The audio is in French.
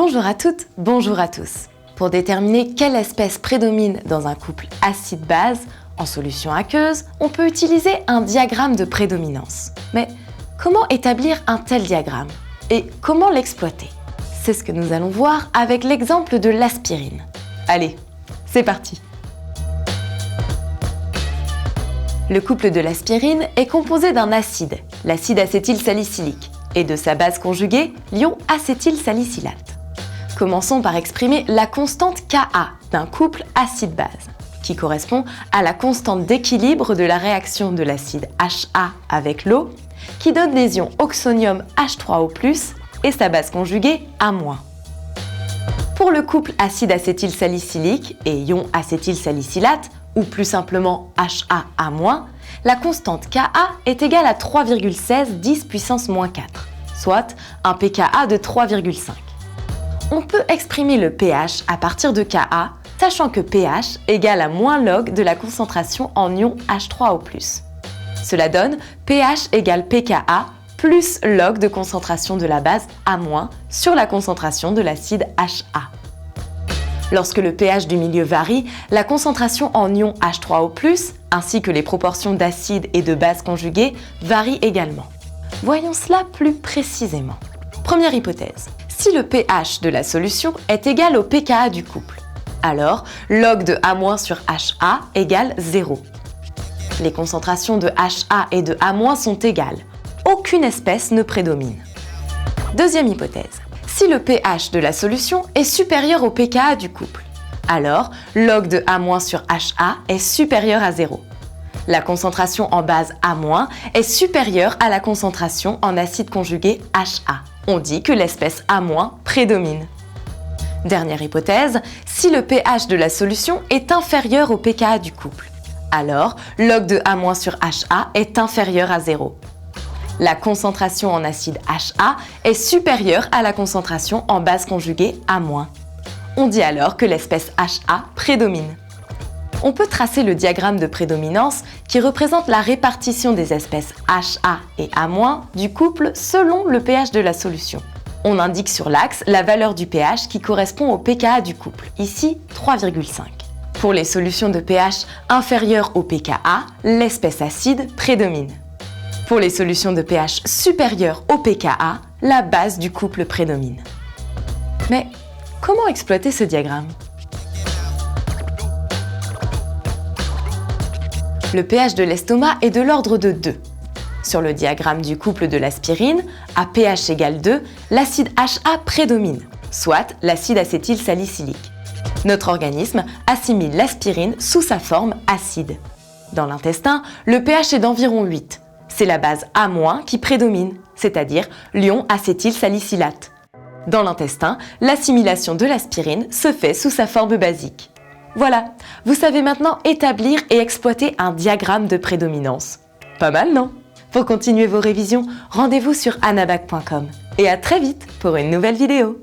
Bonjour à toutes, bonjour à tous. Pour déterminer quelle espèce prédomine dans un couple acide-base, en solution aqueuse, on peut utiliser un diagramme de prédominance. Mais comment établir un tel diagramme? Et comment l'exploiter? C'est ce que nous allons voir avec l'exemple de l'aspirine. Allez, c'est parti! Le couple de l'aspirine est composé d'un acide, l'acide acétylsalicylique, et de sa base conjuguée, l'ion acétylsalicylate. Commençons par exprimer la constante Ka d'un couple acide-base, qui correspond à la constante d'équilibre de la réaction de l'acide Ha avec l'eau, qui donne les ions oxonium H3O+, et sa base conjuguée A-. Pour le couple acide acétylsalicylique et ion acétylsalicylate, ou plus simplement HA-, la constante Ka est égale à 3,16 10 puissance moins 4, soit un pKa de 3,5. On peut exprimer le pH à partir de Ka, sachant que pH égale à moins log de la concentration en ion H3O+. Cela donne pH égale pKa plus log de concentration de la base A- sur la concentration de l'acide Ha. Lorsque le pH du milieu varie, la concentration en ion H3O+, ainsi que les proportions d'acide et de base conjuguée, varient également. Voyons cela plus précisément. Première hypothèse. Si le pH de la solution est égal au pKa du couple, alors log de A- sur Ha égale 0. Les concentrations de Ha et de A- sont égales. Aucune espèce ne prédomine. Deuxième hypothèse. Si le pH de la solution est supérieur au pKa du couple, alors log de A- sur Ha est supérieur à 0. La concentration en base A- est supérieure à la concentration en acide conjugué Ha. On dit que l'espèce A- prédomine. Dernière hypothèse, si le pH de la solution est inférieur au pKa du couple, alors log de A- sur Ha est inférieur à 0. La concentration en acide Ha est supérieure à la concentration en base conjuguée A-. On dit alors que l'espèce Ha prédomine. On peut tracer le diagramme de prédominance qui représente la répartition des espèces Ha et A- du couple selon le pH de la solution. On indique sur l'axe la valeur du pH qui correspond au pKa du couple, ici 3,5. Pour les solutions de pH inférieur au pKa, l'espèce acide prédomine. Pour les solutions de pH supérieur au pKa, la base du couple prédomine. Mais comment exploiter ce diagramme? Le pH de l'estomac est de l'ordre de 2. Sur le diagramme du couple de l'aspirine, à pH égale 2, l'acide Ha prédomine, soit l'acide acétylsalicylique. Notre organisme assimile l'aspirine sous sa forme acide. Dans l'intestin, le pH est d'environ 8. C'est la base A- qui prédomine, c'est-à-dire l'ion acétylsalicylate. Dans l'intestin, l'assimilation de l'aspirine se fait sous sa forme basique. Voilà, vous savez maintenant établir et exploiter un diagramme de prédominance. Pas mal, non? Pour continuer vos révisions, rendez-vous sur anabac.com. Et à très vite pour une nouvelle vidéo.